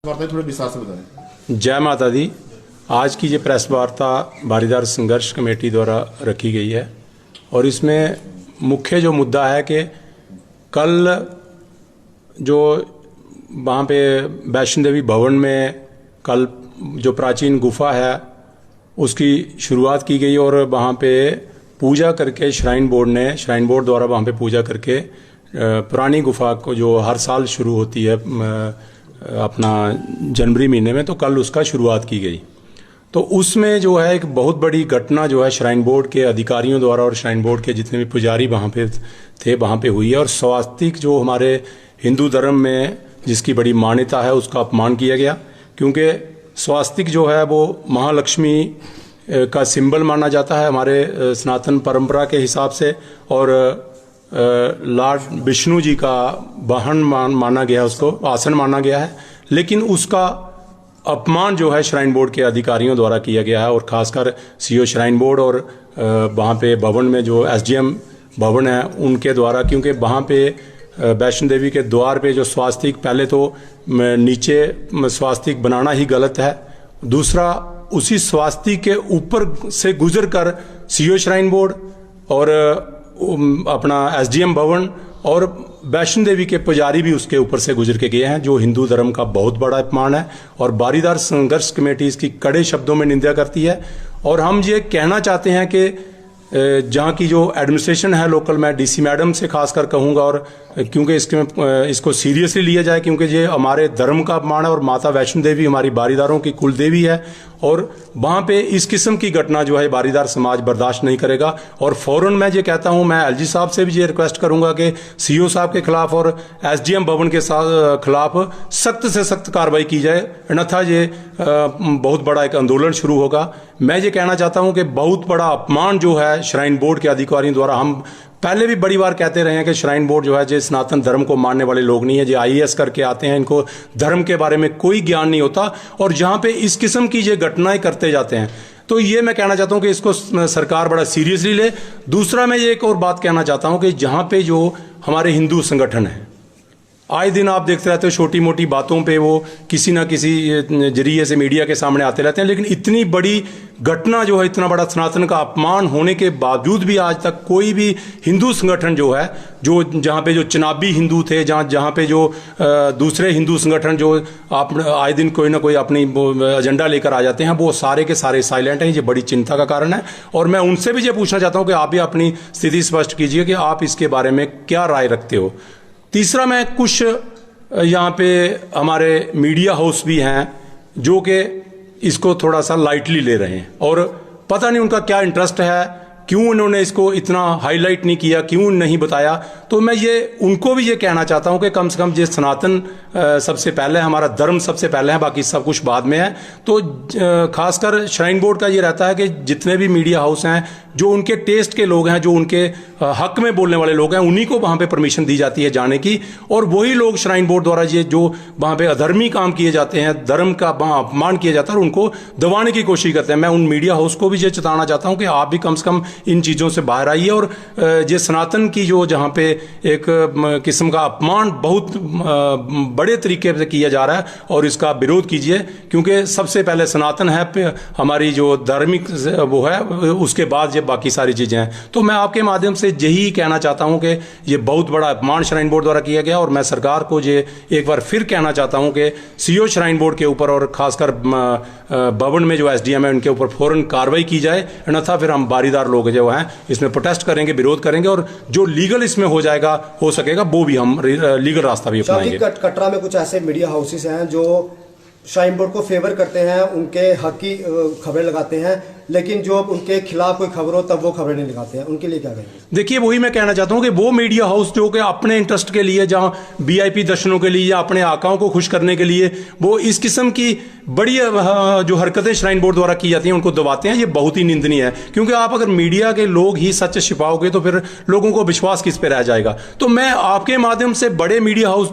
वार्ता थोड़े विस्तार से बताएं। जय माता दी। आज की ये प्रेस वार्ता बारीदार संघर्ष कमेटी द्वारा रखी गई है और इसमें मुख्य जो मुद्दा है कि कल जो वहाँ पे वैष्णो देवी भवन में कल जो प्राचीन गुफा है उसकी शुरुआत की गई और वहाँ पे पूजा करके श्राइन बोर्ड द्वारा वहाँ पे पूजा करके पुरानी गुफा को जो हर साल शुरू होती है अपना जनवरी महीने में, तो कल उसका शुरुआत की गई। तो उसमें जो है एक बहुत बड़ी घटना जो है श्राइन बोर्ड के अधिकारियों द्वारा और श्राइन बोर्ड के जितने भी पुजारी वहाँ पे थे वहाँ पे हुई है और स्वास्तिक जो हमारे हिंदू धर्म में जिसकी बड़ी मान्यता है उसका अपमान किया गया, क्योंकि स्वास्तिक जो है वो महालक्ष्मी का सिंबल माना जाता है हमारे सनातन परंपरा के हिसाब से और लॉर्ड विष्णु जी का वाहन माना गया है, उसको आसन माना गया है। लेकिन उसका अपमान जो है श्राइन बोर्ड के अधिकारियों द्वारा किया गया है और खासकर सीईओ श्राइन बोर्ड और वहाँ पे भवन में जो एसडीएम भवन है उनके द्वारा, क्योंकि वहाँ पे वैष्णो देवी के द्वार पे जो स्वास्तिक, पहले तो नीचे स्वास्तिक बनाना ही गलत है, दूसरा उसी स्वास्तिक के ऊपर से गुजर कर सीईओ श्राइन बोर्ड और अपना एसडीएम भवन और वैष्णो देवी के पुजारी भी उसके ऊपर से गुजर के गए हैं, जो हिंदू धर्म का बहुत बड़ा अपमान है और बारीदार संघर्ष कमेटी इसकी कड़े शब्दों में निंदा करती है। और हम ये कहना चाहते हैं कि जहाँ की जो एडमिनिस्ट्रेशन है लोकल, मैं डीसी मैडम से खासकर कहूँगा और क्योंकि इसको सीरियसली लिया जाए, क्योंकि ये हमारे धर्म का अपमान है और माता वैष्णो देवी हमारी बारीदारों की कुल देवी है और वहाँ पे इस किस्म की घटना जो है बारीदार समाज बर्दाश्त नहीं करेगा। और फौरन मैं ये कहता हूँ, मैं एलजी साहब से भी ये रिक्वेस्ट करूँगा कि सीईओ साहब के खिलाफ और एसडीएम भवन के खिलाफ सख्त से सख्त कार्रवाई की जाए, अन्यथा ये बहुत बड़ा एक आंदोलन शुरू होगा। मैं ये कहना चाहता हूँ कि बहुत बड़ा अपमान जो है श्राइन बोर्ड के अधिकारियों द्वारा, हम पहले भी बड़ी बार कहते रहे हैं कि श्राइन बोर्ड जो है जो सनातन धर्म को मानने वाले लोग नहीं है, जो आईएएस करके आते हैं, इनको धर्म के बारे में कोई ज्ञान नहीं होता और जहां पे इस किस्म की ये घटनाएं करते जाते हैं, तो ये मैं कहना चाहता हूं कि इसको सरकार बड़ा सीरियसली ले। दूसरा मैं ये एक और बात कहना चाहता हूं कि जहां पे जो हमारे हिंदू संगठन है, आए दिन आप देखते रहते हो छोटी मोटी बातों पे वो किसी ना किसी जरिए से मीडिया के सामने आते रहते हैं, लेकिन इतनी बड़ी घटना जो है, इतना बड़ा सनातन का अपमान होने के बावजूद भी आज तक कोई भी हिंदू संगठन जो है, जो जहाँ पे जो चुनावी हिंदू थे, जहाँ पे जो दूसरे हिंदू संगठन जो आप आए दिन कोई ना कोई अपनी एजेंडा लेकर आ जाते हैं, वो सारे के सारे साइलेंट हैं। ये बड़ी चिंता का कारण है और मैं उनसे भी ये पूछना चाहता हूँ कि आप भी अपनी स्थिति स्पष्ट कीजिए कि आप इसके बारे में क्या राय रखते हो। तीसरा, मैं कुछ यहाँ पे हमारे मीडिया हाउस भी हैं जो कि इसको थोड़ा सा लाइटली ले रहे हैं और पता नहीं उनका क्या इंटरेस्ट है, क्यों उन्होंने इसको इतना हाईलाइट नहीं किया, क्यों नहीं बताया। तो मैं ये उनको भी ये कहना चाहता हूँ कि कम से कम ये सनातन सबसे पहले, हमारा धर्म सबसे पहले है, बाकी सब कुछ बाद में है। तो खासकर श्राइन बोर्ड का ये रहता है कि जितने भी मीडिया हाउस हैं, जो उनके टेस्ट के लोग हैं, जो उनके हक में बोलने वाले लोग हैं, उन्हीं को वहाँ पे परमिशन दी जाती है जाने की और वही लोग श्राइन बोर्ड द्वारा ये जो वहाँ पे अधर्मी काम किए जाते हैं, धर्म का अपमान किया जाता है और उनको दबाने की कोशिश करते हैं। मैं उन मीडिया हाउस को भी ये चेताना चाहता हूँ कि आप भी कम से कम इन चीज़ों से बाहर आइए और ये सनातन की जो जहाँ पे एक किस्म का अपमान बहुत बड़े तरीके से किया जा रहा है और इसका विरोध कीजिए, क्योंकि सबसे पहले सनातन है हमारी जो धार्मिक वो है, उसके बाद ये बाकी सारी चीज़ें हैं। तो मैं आपके माध्यम से यही कहना चाहता हूं कि ये बहुत बड़ा अपमान श्राइन बोर्ड द्वारा किया गया और मैं सरकार को ये एक बार फिर कहना चाहता हूं कि सीईओ श्राइन बोर्ड के ऊपर और खासकर भवन में जो एसडीएम है उनके ऊपर फौरन कार्रवाई की जाए, अन्यथा फिर हम बारीदार लोग जो हैं इसमें प्रोटेस्ट करेंगे, विरोध करेंगे और जो लीगल इसमें हो जाएगा, हो सकेगा, वो भी हम लीगल रास्ता भी अपनाएंगे। कटरा में कुछ ऐसे मीडिया हाउसेस हैं जो श्राइन बोर्ड को फेवर करते हैं, उनके हक की खबरें लगाते हैं, लेकिन जो उनके खिलाफ कोई खबर हो तब वो खबरें नहीं लगाते हैं, उनके लिए क्या कहेंगे? देखिए, वही मैं कहना चाहता हूं कि वो मीडिया हाउस जो कि अपने इंटरेस्ट के लिए, जहां वीआईपी दर्शनों के लिए या अपने आकाओं को खुश करने के लिए वो इस किस्म की बड़ी जो हरकतें श्राइन बोर्ड द्वारा की जाती हैं उनको दबाते हैं, ये बहुत ही निंदनीय है। क्योंकि आप अगर मीडिया के लोग ही सच छिपाओगे तो फिर लोगों को विश्वास किस पे रह जाएगा। तो मैं आपके माध्यम से बड़े मीडिया हाउस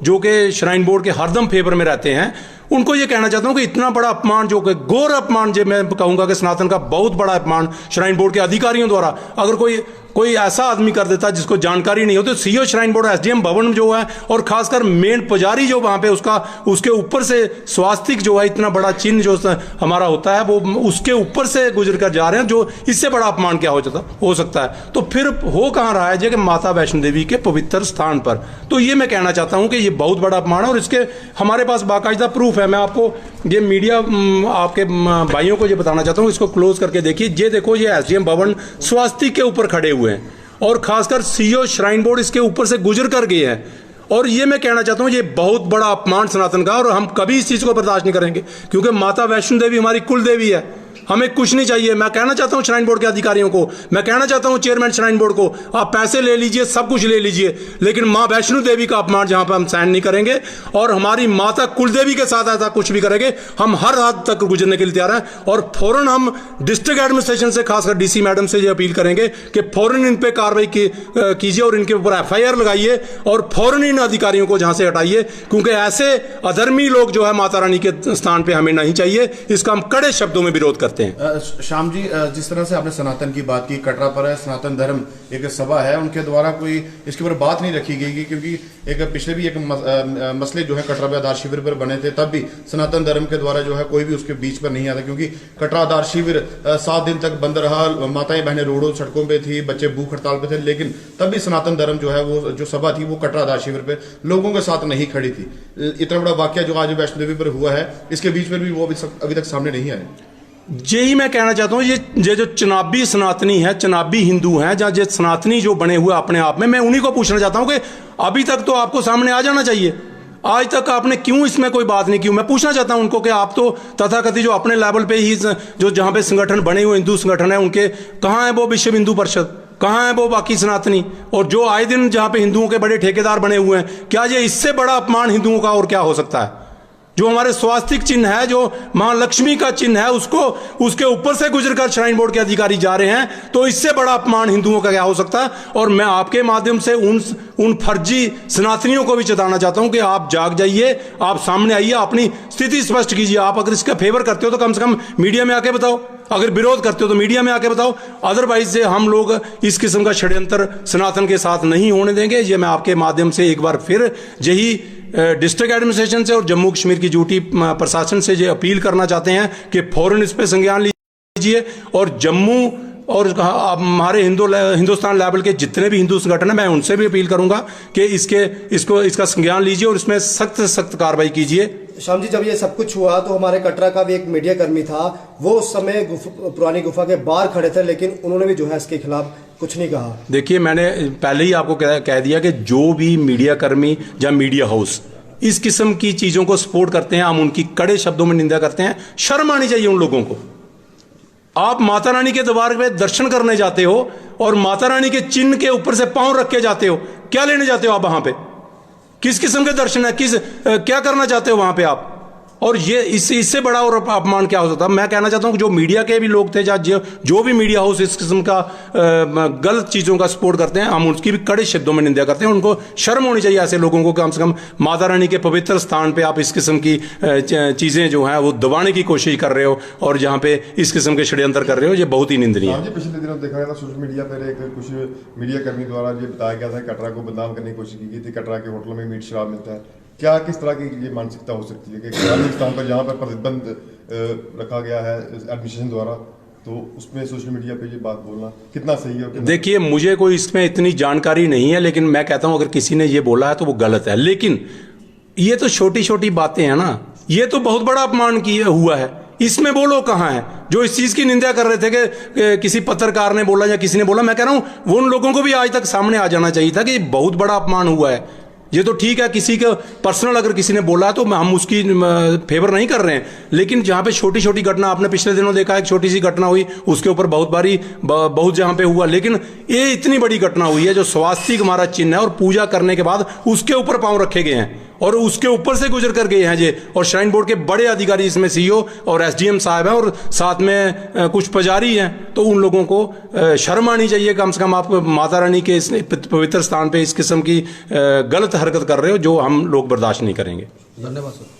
जो कि श्राइन बोर्ड के हरदम फेवर में रहते हैं, उनको ये कहना चाहता हूं कि इतना बड़ा अपमान, जो कि घोर अपमान, जो मैं कहूंगा कि सनातन का बहुत बड़ा अपमान श्राइन बोर्ड के अधिकारियों द्वारा, अगर कोई कोई ऐसा आदमी कर देता जिसको जानकारी नहीं होती। सीईओ श्राइन बोर्ड एसडीएम भवन जो है, और खासकर मेन पुजारी जो वहां पे उसके ऊपर से स्वास्तिक जो है, इतना बड़ा चिन्ह जो हमारा होता है, वो उसके ऊपर से गुजर कर जा रहे हैं, जो इससे बड़ा अपमान क्या हो सकता है। तो फिर हो कहां रहा है जी कि माता वैष्णो देवी के पवित्र स्थान पर। तो ये मैं कहना चाहता हूं कि ये बहुत बड़ा अपमान है, और इसके हमारे पास बाकायदा प्रूफ है। मैं आपको ये मीडिया आपके भाइयों को ये बताना चाहता हूं, इसको क्लोज करके देखिए। ये देखो, ये एसडीएम भवन स्वास्तिक के ऊपर खड़े हुए हैं, और खासकर सीईओ श्राइन बोर्ड इसके ऊपर से गुजर कर गए हैं। और ये मैं कहना चाहता हूं, ये बहुत बड़ा अपमान सनातन का, और हम कभी इस चीज को बर्दाश्त नहीं करेंगे, क्योंकि माता वैष्णो देवी हमारी कुल देवी है। हमें कुछ नहीं चाहिए। मैं कहना चाहता हूं श्राइन बोर्ड के अधिकारियों को, मैं कहना चाहता हूं चेयरमैन श्राइन बोर्ड को, आप पैसे ले लीजिए, सब कुछ ले लीजिए, लेकिन मां वैष्णो देवी का अपमान जहां पर हम सहन नहीं करेंगे, और हमारी माता कुलदेवी के साथ ऐसा कुछ भी करेंगे, हम हर हद तक गुजरने के लिए तैयार हैं। और फौरन हम डिस्ट्रिक्ट एडमिनिस्ट्रेशन से, खासकर डीसी मैडम से ये अपील करेंगे कि फौरन इन पे कार्रवाई कीजिए, और इनके ऊपर एफआईआर लगाइए, और फौरन इन अधिकारियों को जहां से हटाइए, क्योंकि ऐसे अधर्मी लोग जो है माता रानी के स्थान पर हमें नहीं चाहिए। इसका हम कड़े शब्दों में विरोध करते हैं। श्याम जी, जिस तरह से आपने सनातन की बात की, कटरा पर है सनातन धर्म एक सभा है, उनके द्वारा कोई इसके ऊपर बात नहीं रखी गई, क्योंकि एक पिछले भी एक मसले जो है कटरा में आधार शिविर पर बने थे, तब भी सनातन धर्म के द्वारा जो है कोई भी उसके बीच पर नहीं आता, क्योंकि कटरा आधार शिविर 7 दिन तक बंद रहा, माताएं बहनें रोडों सड़कों पे थी, बच्चे भूख हड़ताल पे थे, लेकिन तब भी सनातन धर्म जो है वो जो सभा थी वो कटरा आधार शिविर पे लोगों के साथ नहीं खड़ी थी। इतना बड़ा वाकया जो आज वैष्णो देवी पर हुआ है, इसके बीच में भी वो अभी तक सामने नहीं आए। यही मैं कहना चाहता हूं, ये जो चुनावी सनातनी है, चुनावी हिंदू हैं, जहां ये सनातनी जो बने हुए अपने आप में, मैं उन्हीं को पूछना चाहता हूं कि अभी तक तो आपको सामने आ जाना चाहिए, आज तक आपने क्यों इसमें कोई बात नहीं की। मैं पूछना चाहता हूं उनको कि आप तो तथाकथित जो अपने लेवल पे ही जो जहां पे संगठन बने हुए हिंदू संगठन है, उनके कहां है वो विश्व हिंदू परिषद, कहां है वो बाकी सनातनी, और जो आए दिन जहां पे हिंदुओं के बड़े ठेकेदार बने हुए हैं। क्या ये इससे बड़ा अपमान हिंदुओं का और क्या हो सकता है? जो हमारे स्वास्तिक चिन्ह है, जो मां लक्ष्मी का चिन्ह है, उसके ऊपर से गुजरकर श्राइन बोर्ड के अधिकारी जा रहे हैं, तो इससे बड़ा अपमान हिंदुओं का क्या हो सकता है। और मैं आपके माध्यम से उन फर्जी सनातनियों को भी चेताना चाहता हूं कि आप जाग जाइए, आप सामने आइए, अपनी स्थिति स्पष्ट कीजिए। आप अगर इसका फेवर करते हो तो कम से कम मीडिया में आके बताओ, अगर विरोध करते हो तो मीडिया में आके बताओ, अदरवाइज से हम लोग इस किस्म का षड्यंत्र सनातन के साथ नहीं होने देंगे। ये मैं आपके माध्यम से एक बार फिर यही डिस्ट्रिक्ट एडमिनिस्ट्रेशन से और जम्मू कश्मीर की ड्यूटी प्रशासन से ये अपील करना चाहते हैं कि फौरन इस पे संज्ञान लीजिए, और जम्मू और हमारे हिंदुस्तान लेवल के जितने भी हिंदू संगठन हैं, मैं उनसे भी अपील करूंगा कि इसका संज्ञान लीजिए और इसमें सख्त से सख्त कार्रवाई कीजिए। श्याम जी, जब ये सब कुछ हुआ तो हमारे कटरा का भी एक मीडिया कर्मी था, वो उस समय पुरानी गुफा के बाहर खड़े थे, लेकिन उन्होंने भी जो है इसके खिलाफ कुछ नहीं कहा। देखिए, मैंने पहले ही आपको कह दिया कि जो भी मीडिया कर्मी या मीडिया हाउस इस किस्म की चीजों को सपोर्ट करते हैं, हम उनकी कड़े शब्दों में निंदा करते हैं। शर्म आनी चाहिए उन लोगों को। आप माता रानी के दरबार में दर्शन करने जाते हो और माता रानी के चिन्ह के ऊपर से पांव रख के जाते हो, क्या लेने जाते हो आप वहां पे? किस किस्म के दर्शन है? क्या करना चाहते हो वहां पे आप? और ये इससे बड़ा और अपमान क्या हो सकता है? मैं कहना चाहता हूं कि जो मीडिया के भी लोग थे, जो भी मीडिया हाउस इस किस्म का गलत चीजों का सपोर्ट करते हैं, हम उसकी भी कड़े शब्दों में निंदा करते हैं। उनको शर्म होनी चाहिए ऐसे लोगों को, कम से कम माता रानी के पवित्र स्थान पे आप इस किस्म की चीजें जो हैं वो दबाने की कोशिश कर रहे हो, और जहां पे इस किस्म के षड्यंत्र कर रहे हो, ये बहुत ही निंदनीय है। पिछले दिनों देखा गया था सोशल मीडिया पर कुछ मीडिया कर्मी द्वारा ये बताया गया था, कटरा को बदनाम करने की कोशिश की गई थी, कटरा के होटलों में मीट शराब मिलता है। क्या किस तरह की ये मानसिकता हो सकती है कि धार्मिक स्थान पर जहाँ पर प्रतिबंध रखा गया है एडमिनिस्ट्रेशन द्वारा, तो उसमें सोशल मीडिया पे ये बात बोलना कितना सही है? देखिए, मुझे कोई इसमें इतनी जानकारी नहीं है, लेकिन मैं कहता हूं अगर किसी ने ये बोला है तो वो गलत है। लेकिन ये तो छोटी छोटी बातें हैं ना, ये तो बहुत बड़ा अपमान हुआ है। इसमें वो लोग कहाँ हैं जो इस चीज की निंदा कर रहे थे कि किसी पत्रकार ने बोला या किसी ने बोला? मैं कह रहा हूं वो उन लोगों को भी आज तक सामने आ जाना चाहिए था कि बहुत बड़ा अपमान हुआ है। ये तो ठीक है, किसी का पर्सनल अगर किसी ने बोला तो हम उसकी फेवर नहीं कर रहे हैं, लेकिन जहां पे छोटी छोटी घटना, आपने पिछले दिनों देखा एक छोटी सी घटना हुई, उसके ऊपर बहुत जहां पे हुआ, लेकिन ये इतनी बड़ी घटना हुई है जो स्वास्तिक हमारा चिन्ह है, और पूजा करने के बाद उसके ऊपर पांव रखे गए हैं और उसके ऊपर से गुजर कर गए हैं ये, और श्राइन बोर्ड के बड़े अधिकारी इसमें सीईओ और एसडीएम साहब हैं, और साथ में कुछ पुजारी हैं। तो उन लोगों को शर्म आनी चाहिए, कम से कम आप माता रानी के इस पवित्र स्थान पे इस किस्म की गलत हरकत कर रहे हो, जो हम लोग बर्दाश्त नहीं करेंगे। धन्यवाद सर।